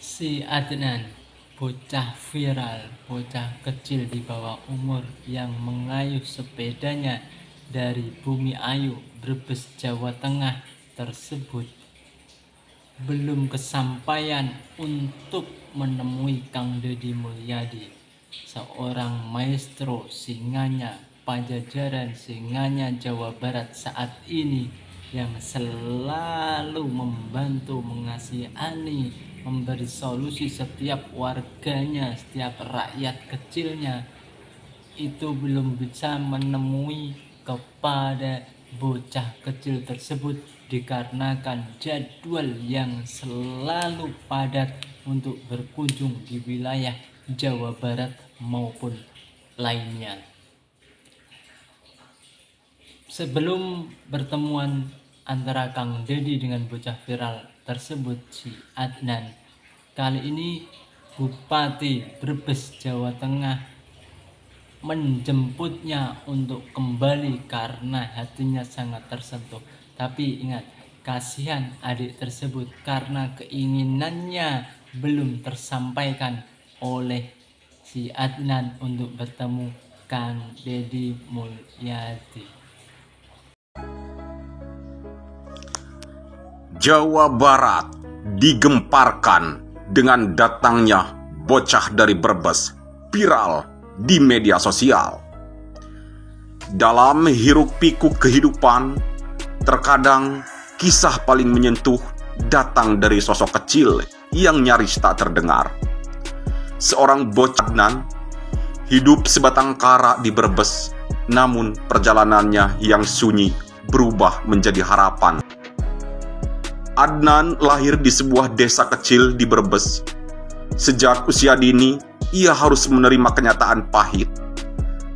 Si Adnan, bocah viral, bocah kecil di bawah umur yang mengayuh sepedanya dari Bumi Ayu, Brebes, Jawa Tengah tersebut belum kesampaian untuk menemui Kang Deddy Mulyadi, seorang maestro singanya Pajajaran, singanya Jawa Barat saat ini, yang selalu membantu, mengasihani, memberi solusi setiap warganya, setiap rakyat kecilnya. Itu belum bisa menemui kepada bocah kecil tersebut dikarenakan jadwal yang selalu padat untuk berkunjung di wilayah Jawa Barat maupun lainnya. Sebelum pertemuan antara Kang Deddy dengan bocah viral tersebut, si Adnan, kali ini Bupati Brebes, Jawa Tengah menjemputnya untuk kembali karena hatinya sangat tersentuh. Tapi ingat, kasihan adik tersebut karena keinginannya belum tersampaikan oleh si Adnan untuk bertemu Kang Deddy Mulyadi. Jawa Barat digemparkan dengan datangnya bocah dari Brebes viral di media sosial. Dalam hiruk-pikuk kehidupan, terkadang kisah paling menyentuh datang dari sosok kecil yang nyaris tak terdengar. Seorang bocah Adnan hidup sebatang kara di Brebes, namun perjalanannya yang sunyi berubah menjadi harapan. Adnan lahir di sebuah desa kecil di Brebes. Sejak usia dini, ia harus menerima kenyataan pahit.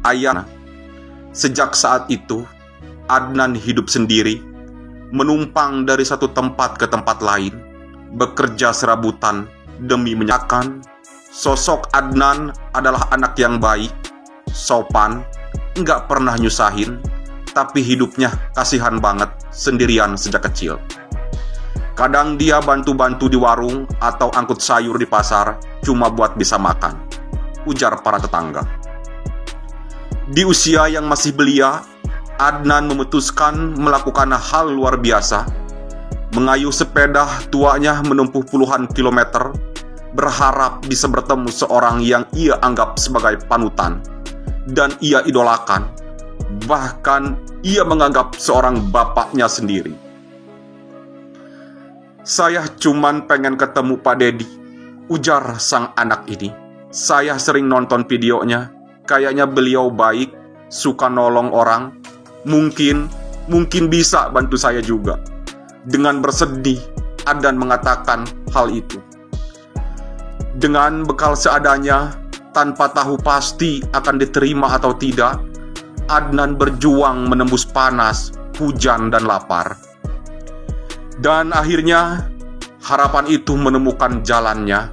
Ayah, sejak saat itu, Adnan hidup sendiri, menumpang dari satu tempat ke tempat lain, bekerja serabutan demi menyatakan sosok Adnan adalah anak yang baik, sopan, nggak pernah nyusahin, tapi hidupnya kasihan banget sendirian sejak kecil. Kadang dia bantu-bantu di warung atau angkut sayur di pasar cuma buat bisa makan, ujar para tetangga. Di usia yang masih belia, Adnan memutuskan melakukan hal luar biasa, mengayuh sepeda tuanya menempuh puluhan kilometer, berharap bisa bertemu seorang yang ia anggap sebagai panutan dan ia idolakan, bahkan ia menganggap seorang bapaknya sendiri. Saya cuman pengen ketemu Pak Deddy, ujar sang anak ini. Saya sering nonton videonya, kayaknya beliau baik, suka nolong orang. Mungkin bisa bantu saya juga. Dengan bersedih, Adnan mengatakan hal itu. Dengan bekal seadanya, tanpa tahu pasti akan diterima atau tidak, Adnan berjuang menembus panas, hujan, dan lapar. Dan akhirnya, harapan itu menemukan jalannya.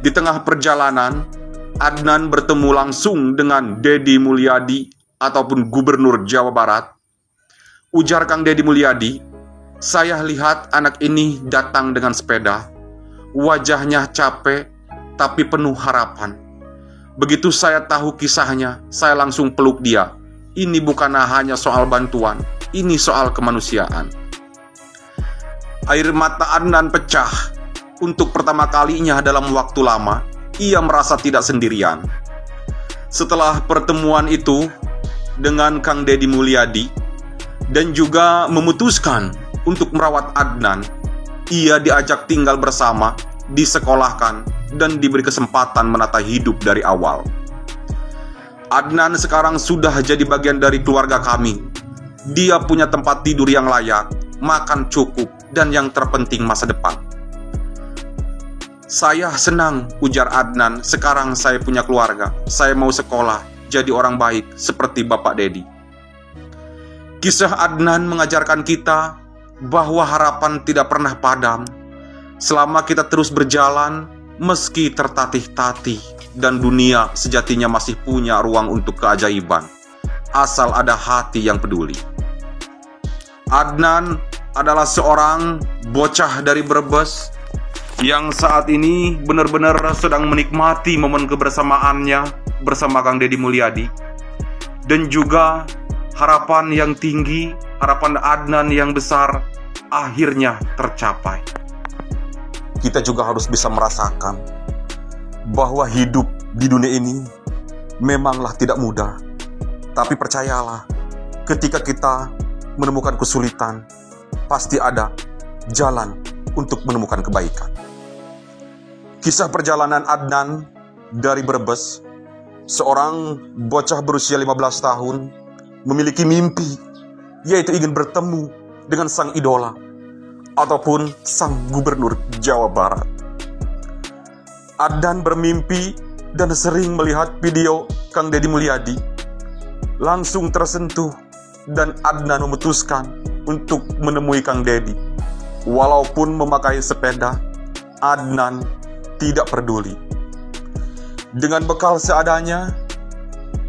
Di tengah perjalanan, Adnan bertemu langsung dengan Deddy Mulyadi ataupun Gubernur Jawa Barat. Ujar Kang Deddy Mulyadi, saya lihat anak ini datang dengan sepeda. Wajahnya capek, tapi penuh harapan. Begitu saya tahu kisahnya, saya langsung peluk dia. Ini bukan hanya soal bantuan, ini soal kemanusiaan. Air mata Adnan pecah. Untuk pertama kalinya dalam waktu lama, ia merasa tidak sendirian. Setelah pertemuan itu dengan Kang Deddy Mulyadi dan juga memutuskan untuk merawat Adnan, ia diajak tinggal bersama, disekolahkan, dan diberi kesempatan menata hidup dari awal. Adnan sekarang sudah jadi bagian dari keluarga kami. Dia punya tempat tidur yang layak, makan cukup, dan yang terpenting masa depan. Saya senang, ujar Adnan, sekarang saya punya keluarga. Saya mau sekolah, jadi orang baik seperti Bapak Deddy. Kisah Adnan mengajarkan kita bahwa harapan tidak pernah padam. Selama kita terus berjalan, meski tertatih-tatih, dan dunia sejatinya masih punya ruang untuk keajaiban, asal ada hati yang peduli. Adnan adalah seorang bocah dari Brebes yang saat ini benar-benar sedang menikmati momen kebersamaannya bersama Kang Deddy Mulyadi, dan juga harapan yang tinggi, harapan Adnan yang besar akhirnya tercapai. Kita juga harus bisa merasakan bahwa hidup di dunia ini memanglah tidak mudah. Tapi percayalah, ketika kita menemukan kesulitan, pasti ada jalan untuk menemukan kebaikan. Kisah perjalanan Adnan dari Brebes, seorang bocah berusia 15 tahun, memiliki mimpi, yaitu ingin bertemu dengan sang idola, ataupun sang gubernur Jawa Barat. Adnan bermimpi dan sering melihat video Kang Deddy Mulyadi, langsung tersentuh, dan Adnan memutuskan untuk menemui Kang Deddy. Walaupun memakai sepeda, Adnan tidak peduli. Dengan bekal seadanya,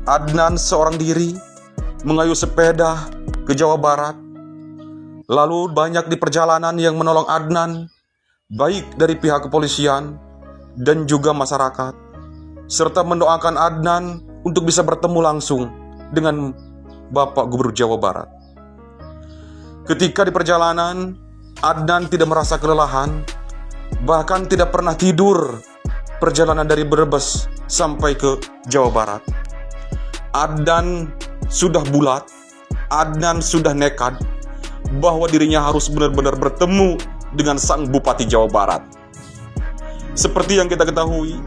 Adnan seorang diri mengayuh sepeda ke Jawa Barat. Lalu banyak di perjalanan yang menolong Adnan, baik dari pihak kepolisian dan juga masyarakat, serta mendoakan Adnan untuk bisa bertemu langsung dengan Bapak Gubernur Jawa Barat. Ketika di perjalanan, Adnan tidak merasa kelelahan, bahkan tidak pernah tidur perjalanan dari Brebes sampai ke Jawa Barat. Adnan sudah bulat, Adnan sudah nekat bahwa dirinya harus benar-benar bertemu dengan sang Bupati Jawa Barat. Seperti yang kita ketahui,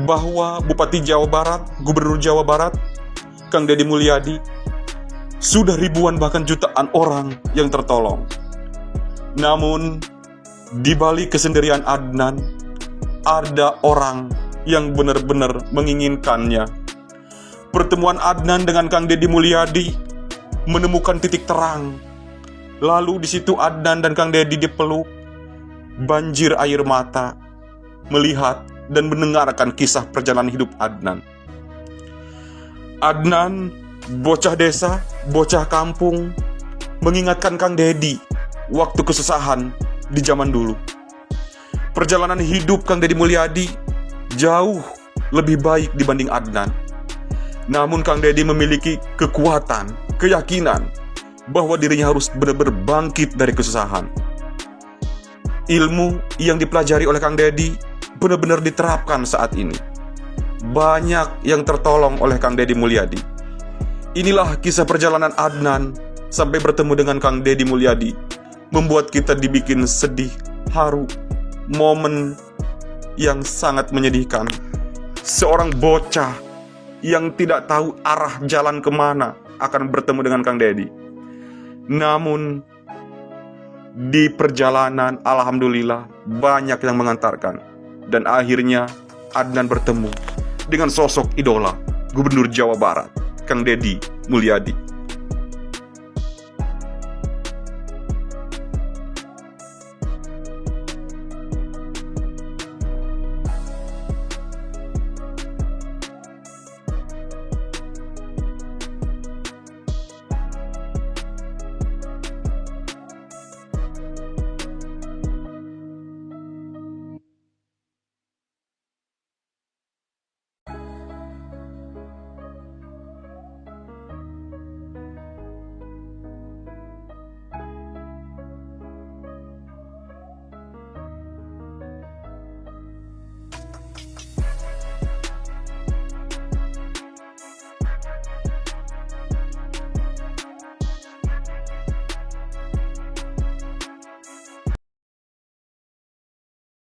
bahwa Bupati Jawa Barat, Gubernur Jawa Barat, Kang Deddy Mulyadi, sudah ribuan bahkan jutaan orang yang tertolong. Namun, di balik kesendirian Adnan, ada orang yang benar-benar menginginkannya. Pertemuan Adnan dengan Kang Deddy Mulyadi menemukan titik terang. Lalu di situ Adnan dan Kang Deddy dipeluk, banjir air mata, melihat dan mendengarkan kisah perjalanan hidup Adnan. Adnan, bocah desa, bocah kampung, mengingatkan Kang Deddy waktu kesusahan di zaman dulu. Perjalanan hidup Kang Deddy Mulyadi jauh lebih baik dibanding Adnan. Namun Kang Deddy memiliki kekuatan, keyakinan bahwa dirinya harus benar-benar bangkit dari kesusahan. Ilmu yang dipelajari oleh Kang Deddy benar-benar diterapkan saat ini. Banyak yang tertolong oleh Kang Deddy Mulyadi. Inilah kisah perjalanan Adnan sampai bertemu dengan Kang Deddy Mulyadi, membuat kita dibikin sedih, haru, momen yang sangat menyedihkan. Seorang bocah yang tidak tahu arah jalan kemana akan bertemu dengan Kang Deddy. Namun di perjalanan, alhamdulillah, banyak yang mengantarkan. Dan akhirnya Adnan bertemu dengan sosok idola Gubernur Jawa Barat, Kang Deddy Mulyadi.